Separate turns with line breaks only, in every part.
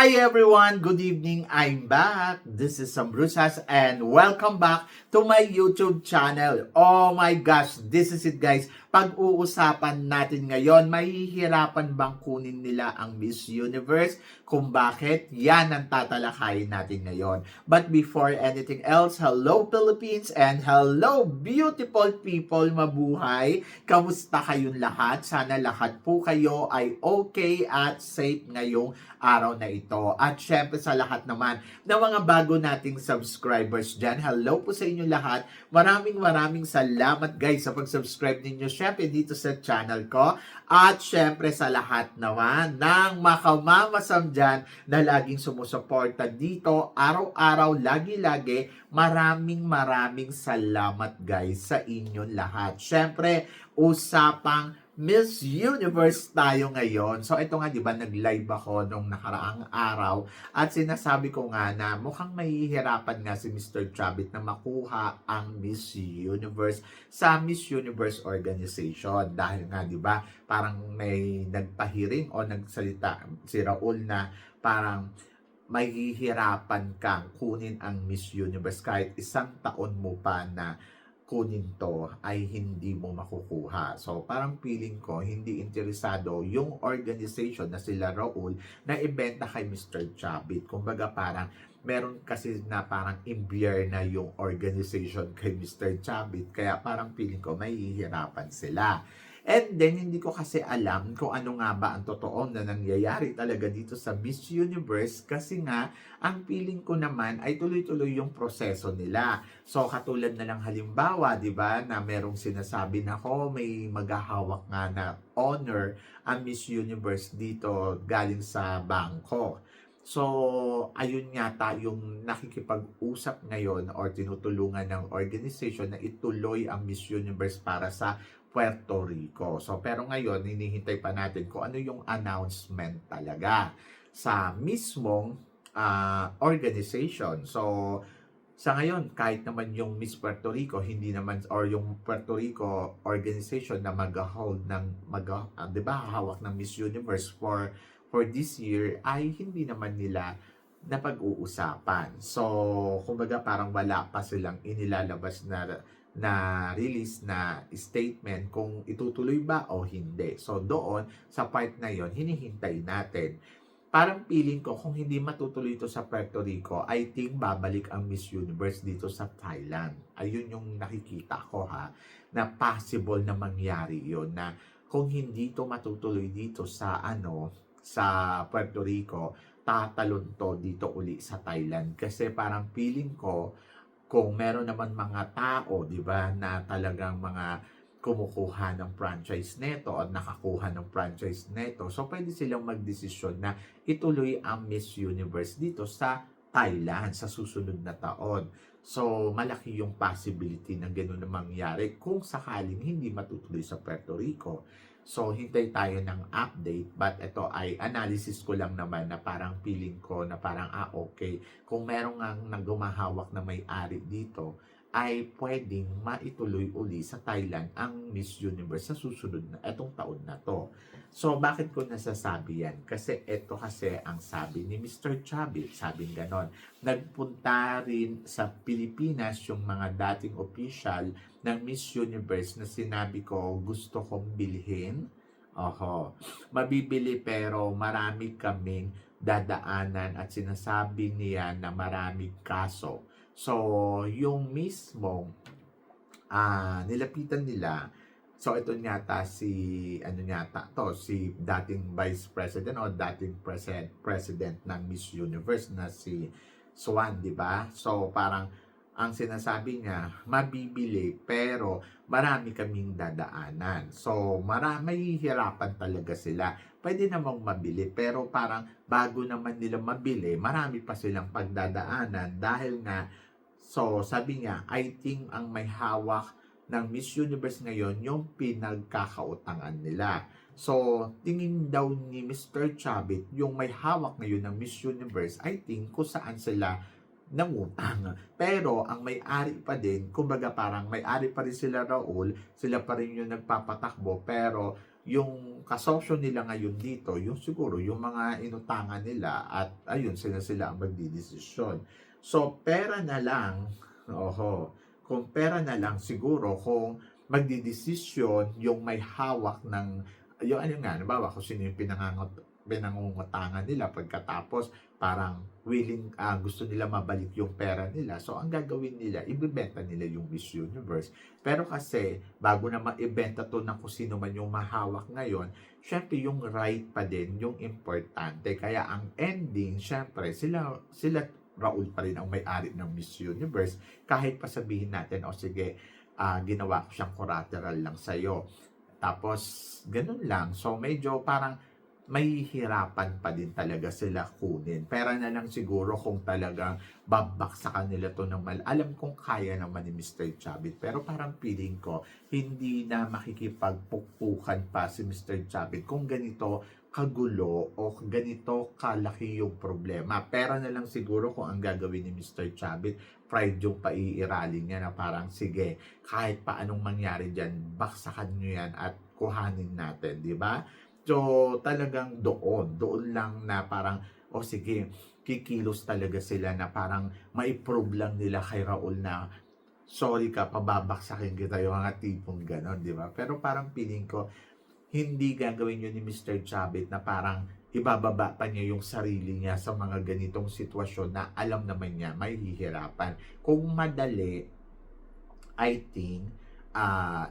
Hi everyone! Good evening! I'm back! This is Sam Brusas and welcome back to my YouTube channel. Oh my gosh! This is it guys! Pag-uusapan natin ngayon, mahihirapan bang kunin nila ang Miss Universe? Kung bakit? Yan ang tatalakayin natin ngayon. But before anything else, hello Philippines and hello beautiful people! Mabuhay! Kamusta kayong lahat? Sana lahat po kayo ay okay at safe ngayong araw na ito. At syempre sa lahat naman ng mga bago nating subscribers dyan, hello po sa inyo lahat. Maraming salamat guys sa pag-subscribe ninyo syempre dito sa channel ko. At syempre sa lahat naman ng makamamasam dyan na laging sumusuporta dito araw-araw, lagi-lagi. Maraming salamat guys sa inyong lahat. Syempre, usapang Miss Universe tayo ngayon. So ito nga 'di ba nag-live ako nung nakaraang araw at sinasabi ko nga na mukhang mahihirapan nga si Mr. Chavit na makuha ang Miss Universe sa Miss Universe organization dahil nga 'di ba parang may nagpahiring o nagsalita si Raul na parang mahihirapan kang kunin ang Miss Universe kahit isang taon mo pa na kunin to ay hindi mo makukuha. So parang feeling ko hindi interesado yung organization na sila Raul na ibenta kay Mr. Chavit. Kumbaga parang meron kasi na parang imbiyer na yung organization kay Mr. Chavit kaya parang feeling ko mahihirapan sila. And then, hindi ko kasi alam kung ano nga ba ang totoo na nangyayari talaga dito sa Miss Universe kasi nga, ang feeling ko naman ay tuloy-tuloy yung proseso nila. So, katulad na lang halimbawa, di ba, na merong sinasabi na may maghahawak nga na honor ang Miss Universe dito galing sa bangko. So, ayun yata yung nakikipag-usap ngayon or tinutulungan ng organization na ituloy ang Miss Universe para sa Puerto Rico. So, pero ngayon, hinihintay pa natin kung ano yung announcement talaga sa mismong organization. So, sa ngayon, kahit naman yung Miss Puerto Rico, hindi naman, or yung Puerto Rico organization na mag-hold ng, di ba, hawak ng Miss Universe for this year, ay hindi naman nila na pag-uusapan. So, kumbaga parang wala pa silang inilalabas na release na statement kung itutuloy ba o hindi. So doon, sa part na yon hinihintay natin. Parang feeling ko kung hindi matutuloy ito sa Puerto Rico, I think babalik ang Miss Universe dito sa Thailand. Ayun yung nakikita ko na possible na mangyari yon na kung hindi ito matutuloy dito sa sa Puerto Rico, tatalon to dito uli sa Thailand. Kasi parang feeling ko kung meron naman mga tao, di ba, na talagang mga kumukuha ng franchise neto at nakakuha ng franchise neto, so pwede silang magdesisyon na ituloy ang Miss Universe dito sa Thailand sa susunod na taon. So, malaki yung possibility na gano'n na mangyari kung sakaling hindi matutuloy sa Puerto Rico. So, hintay tayo ng update, but ito ay analysis ko lang naman na parang feeling ko na parang okay, kung merong ang nagumahawak na may-ari dito, ay pwedeng maituloy uli sa Thailand ang Miss Universe sa susunod na etong taon na to. So, bakit ko nasasabi yan? Kasi ito kasi ang sabi ni Mr. Chavit, sabing ganon. Nagpunta rin sa Pilipinas yung mga dating official ng Miss Universe na sinabi ko gusto kong bilhin. Mabibili pero marami kaming dadaanan at sinasabi niya na maraming kaso. So, yung mismong nilapitan nila. So, ito yata si dating Vice President o dating President ng Miss Universe na si Swan, di ba? So, parang ang sinasabi niya, mabibili pero marami kaming dadaanan. So, mahihirapan talaga sila. Pwede namang mabili pero parang bago naman nila mabili, marami pa silang pagdadaanan dahil nga, so sabi niya, I think ang may hawak ng Miss Universe ngayon yung pinagkakautangan nila. So, tingin daw ni Mr. Chavit, yung may hawak ngayon ng Miss Universe, I think kung saan sila nangutang. Pero, ang may-ari pa din, kumbaga parang may-ari pa rin sila Raul, sila pa rin yung nagpapatakbo, pero yung kasosyo nila ngayon dito, yung siguro yung mga inutangan nila at ayun, sila ang magdidesisyon. So, pera na lang, oho, kung pera na lang siguro kung magdidesisyon yung may hawak ng, yung ano nga, nabawa kung sino yung pinangungutangan nila pagkatapos parang gusto nila mabalik yung pera nila. So, ang gagawin nila, ibibenta nila yung Miss Universe. Pero kasi, bago na maibenta to ng kung sino man yung mahawak ngayon, syempre yung right pa din, yung importante. Kaya ang ending, syempre, sila Raul pa rin ang may-ari ng Miss Universe. Kahit pa sabihin natin, o sige, ginawa ko siyang collateral lang sa'yo. Tapos, ganun lang. So, medyo parang mahihirapan pa din talaga sila kunin. Pera na lang siguro kung talagang babaksakan nila to ng alam kong kaya naman ni Mr. Chavit. Pero parang feeling ko, hindi na makikipagpukpukan pa si Mr. Chavit kung ganito kagulo o ganito kalaki yung problema. Pera na lang siguro kung ang gagawin ni Mr. Chavit, pride yung paiiralin niya na parang sige, kahit pa anong mangyari dyan, baksakan nyo yan at kuhanin natin, di ba? So, talagang doon lang na parang, o sige, kikilos talaga sila na parang ma-prove lang nila kay Raul na, sorry ka, pababaksakin kita, yung mga tipong ganon, di ba? Pero parang feeling ko, hindi gagawin yun ni Mr. Chavit na parang ibababa pa niya yung sarili niya sa mga ganitong sitwasyon na alam naman niya may hihirapan. Kung madali, I think,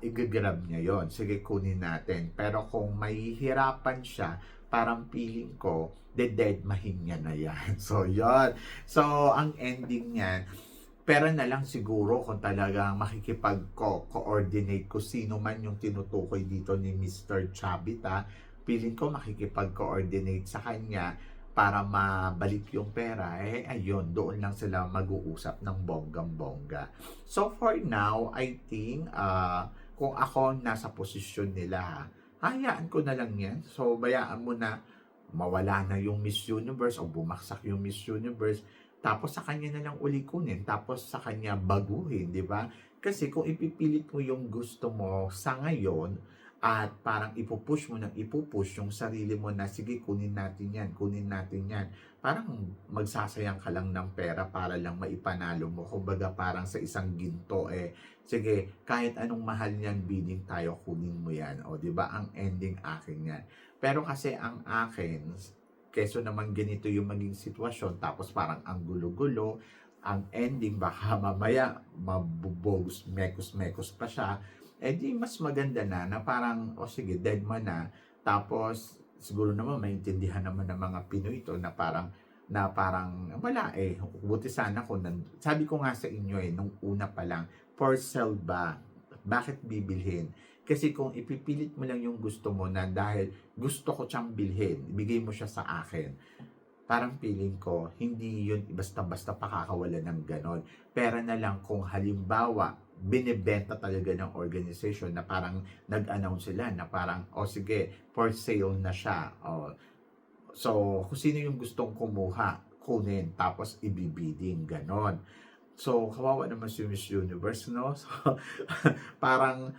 i-grab niya yon. Sige, kunin natin. Pero kung mahihirapan siya, parang feeling ko, dededmahin niya na yan. So, yon. So, ang ending niyan, pera na lang siguro kung talagang makikipag-coordinate ko sino man yung tinutukoy dito ni Mr. Chavita. Feeling ko makikipag-coordinate sa kanya para mabalik yung pera, ayun, doon lang sila mag-uusap ng bonggang-bongga. So, for now, I think, kung ako nasa posisyon nila, hayaan ko na lang yan. So, bayaan mo na mawala na yung Miss Universe o bumaksak yung Miss Universe, tapos sa kanya na lang uli kunin, tapos sa kanya baguhin, di ba? Kasi kung ipipilit mo yung gusto mo sa ngayon, at parang ipupush mo ng ipupush yung sarili mo na sige, kunin natin yan, parang magsasayang ka lang ng pera para lang maipanalo mo. Kumbaga parang sa isang ginto, sige, kahit anong mahal niyan bidding tayo, kunin mo yan, o di ba? Ang ending akin yan. Pero kasi ang akin, keso naman ganito yung maging sitwasyon, tapos parang ang gulo-gulo, ang ending baka mamaya mabubos, mekos pa siya, di mas maganda na parang, o sige, dead man na. Tapos, siguro naman maintindihan naman ng mga Pinoy ito na parang wala buti sana kung sabi ko nga sa inyo nung una pa lang, for sale ba? Bakit bibilhin? Kasi kung ipipilit mo lang yung gusto mo na dahil gusto ko siyang bilhin, ibigay mo siya sa akin, parang feeling ko, hindi yun basta-basta pakakawala ng ganon. Pera na lang kung halimbawa, binibenta talaga ng organization na parang nag-announce sila na parang, sige, for sale na siya. So, kung sino yung gustong kumuha, kunin, tapos ibibidding, ganon. So, kawawa naman si Miss Universe, no? So, parang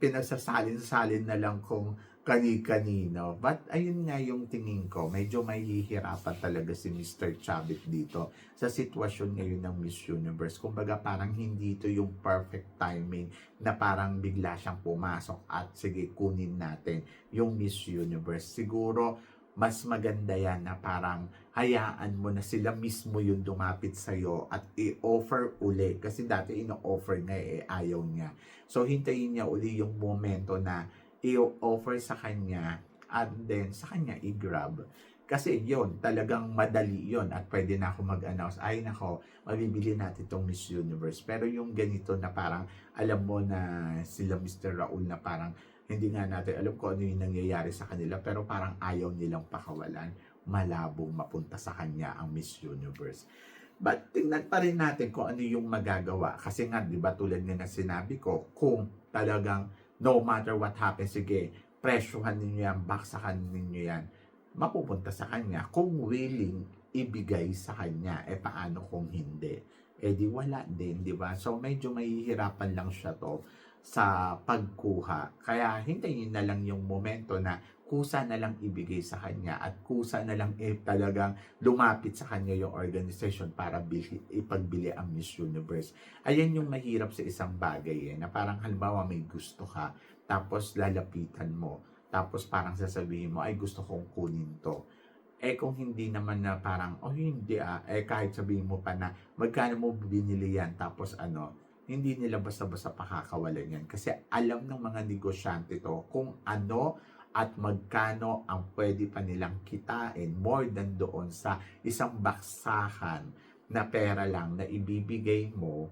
pinagsasalin-salin na lang kung kani-kanino. But ayun nga yung tingin ko, medyo mahihirapan talaga si Mr. Chavit dito sa sitwasyon ngayon ng Miss Universe. Kumbaga parang hindi ito yung perfect timing na parang bigla siyang pumasok at sige, kunin natin yung Miss Universe. Siguro mas maganda yan na parang hayaan mo na sila mismo yung dumapit sa'yo at i-offer uli. Kasi dati ino-offer nga ayaw niya. So hintayin niya uli yung momento na i-offer sa kanya and then sa kanya i-grab. Kasi yon talagang madali yon at pwede na ako mag-announce, ay nako, mabibili natin itong Miss Universe. Pero yung ganito na parang alam mo na sila Mr. Raul na parang hindi nga natin alam kung ano yung nangyayari sa kanila pero parang ayaw nilang pakawalan, malabong mapunta sa kanya ang Miss Universe. But tingnan pa rin natin kung ano yung magagawa. Kasi nga, di ba tulad nga na sinabi ko, kung talagang no matter what happens, sige, presyuhan ninyo yan, baksakan ninyo yan, mapupunta sa kanya. Kung willing ibigay sa kanya, paano kung hindi? Di wala din, di ba? So, medyo mahihirapan lang siya to. sa pagkuha. Kaya hintayin na lang yung momento na kusa na lang ibigay sa kanya at kusa na lang talagang lumapit sa kanya yung organization para ipagbili ang Miss Universe. Ayan yung mahirap sa isang bagay na parang halimbawa may gusto ka, tapos lalapitan mo, tapos parang sasabihin mo, ay gusto kong kunin to. Kung hindi naman na parang, hindi kahit sabihin mo pa na, magkano mo binili yan, tapos hindi nila basta-basta pakakawalan yan. Kasi alam ng mga negosyante to kung ano at magkano ang pwede pa nilang kitain more than doon sa isang baksakan na pera lang na ibibigay mo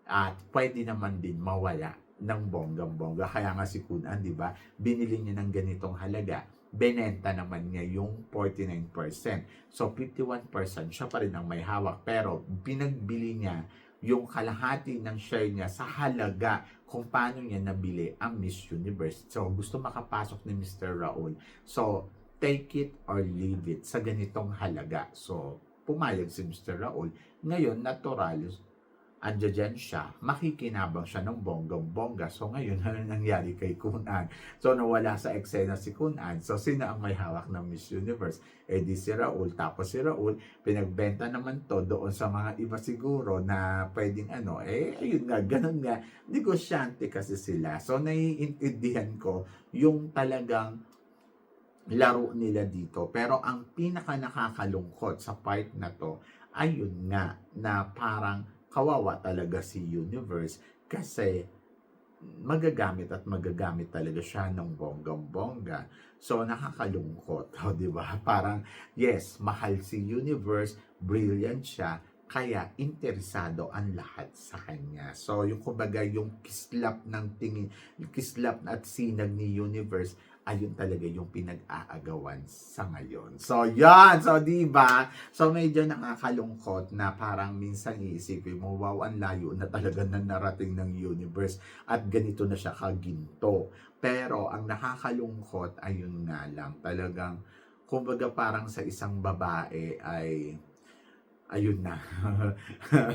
at pwede naman din mawala ng bonggang-bongga. Kaya nga si Kunan, di ba, binili niya ng ganitong halaga, benenta naman niya yung 49%. So 51% siya pa rin ang may hawak, pero pinagbili niya yung kalahati ng share niya sa halaga kung paano niya nabili ang Miss Universe. So, gusto makapasok ni Mr. Raul. So, take it or leave it sa ganitong halaga. So, pumayag si Mr. Raul. Ngayon, natural, andyan siya, makikinabang siya ng bonggang-bongga. So, ngayon, ano nangyari kay Kunan? So, nawala sa eksena si Kunan. So, sino ang may hawak ng Miss Universe? Di si Raul. Tapos si Raul, pinagbenta naman to doon sa mga iba siguro na pwedeng ayun nga, ganun nga. Negosyante kasi sila. So, naiintindihan ko yung talagang laro nila dito. Pero ang pinaka nakakalungkot sa part na to, ayun nga, na parang kawawa talaga si Universe kasi magagamit talaga siya ng bonggang-bongga. So, nakakalungkot. Di ba? Parang, yes, mahal si Universe, brilliant siya, kaya interesado ang lahat sa kanya. So, yung kumbaga, yung kislap ng tingin, kislap at sinag ni Universe, ayun talaga yung pinag-aagawan sa ngayon. So, yan. So, diba? So, medyo nakakalungkot na parang minsan iisipin mo, wow, ang layo na talaga na narating ng Universe at ganito na siya kaginto. Pero, ang nakakalungkot, ayun nga lang, talagang, kumbaga parang sa isang babae ay ayun na.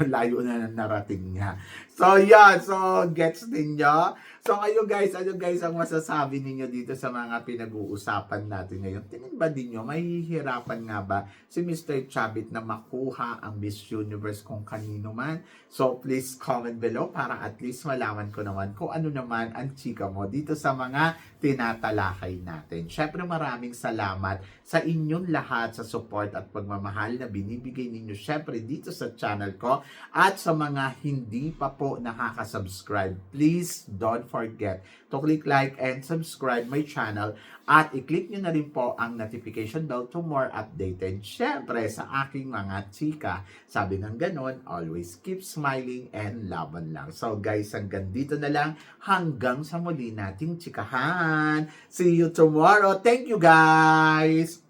Layo na narating niya. So, yan. So, gets ninyo? So, ngayon guys, ano guys ang masasabi ninyo dito sa mga pinag-uusapan natin ngayon? Tingin ba din nyo, mahihirapan nga ba si Mr. Chavit na makuha ang Miss Universe kung kanino man? So, please comment below para at least malaman ko naman kung ano naman ang chika mo dito sa mga tinatalakay natin. Syempre, maraming salamat sa inyong lahat sa support at pagmamahal na binibigay ninyo syempre dito sa channel ko, at sa mga hindi pa po nakaka-subscribe, please don't forget to click like and subscribe my channel at i-click nyo na rin po ang notification bell to more updated syempre sa aking mga chika. Sabi ng ganon, always keep smiling and laban lang. So guys, hanggang dito na lang, hanggang sa muli nating chikahan. See you tomorrow. Thank you guys!